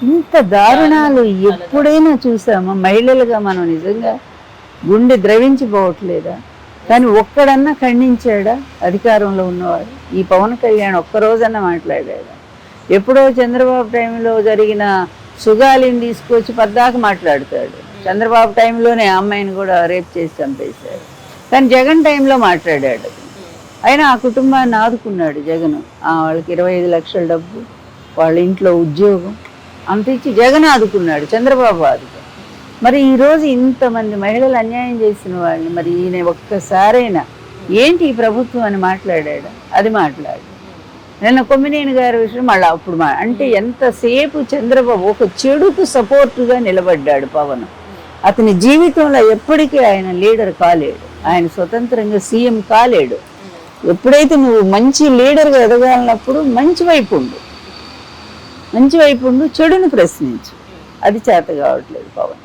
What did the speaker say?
ఇంత దారుణాలు ఎప్పుడైనా చూసామా? మహిళలుగా మనం నిజంగా గుండె ద్రవించిపోవట్లేదా? కానీ ఒక్కడన్నా ఖండించాడా అధికారంలో ఉన్నవాడు? ఈ పవన్ కళ్యాణ్ ఒక్కరోజన్నా మాట్లాడాడా? ఎప్పుడో చంద్రబాబు టైంలో జరిగిన సుగాలిని తీసుకొచ్చి పద్దాక మాట్లాడతాడు. చంద్రబాబు టైంలోనే ఆ అమ్మాయిని కూడా రేప్ చేసి చంపేశాడు. కానీ జగన్ టైంలో మాట్లాడాడు. అయినా ఆ కుటుంబాన్ని ఆదుకున్నాడు జగన్. వాళ్ళకి 25 లక్షల డబ్బు, వాళ్ళ ఇంట్లో ఉద్యోగం అంత ఇచ్చి జగన్ ఆదుకున్నాడు, చంద్రబాబు ఆదుకున్నాడు. మరి ఈరోజు ఇంతమంది మహిళలు అన్యాయం చేసిన వాళ్ళని మరి ఈయన ఒక్కసారైనా ఏంటి ఈ ప్రభుత్వం అని మాట్లాడాడు? అది మాట్లాడు. నిన్న కొమ్మినేని గారి విషయం మళ్ళీ అప్పుడు అంటే ఎంతసేపు చంద్రబాబు ఒక చెడుకు సపోర్టుగా నిలబడ్డాడు పవన్. అతని జీవితంలో ఎప్పటికీ ఆయన లీడర్ కాలేడు, ఆయన స్వతంత్రంగా సీఎం కాలేడు. ఎప్పుడైతే నువ్వు మంచి లీడర్గా ఎదగాలన్నప్పుడు మంచి వైపు ఉండు, చెడును ప్రశ్నించు. అది చేత కావట్లేదు పవన్.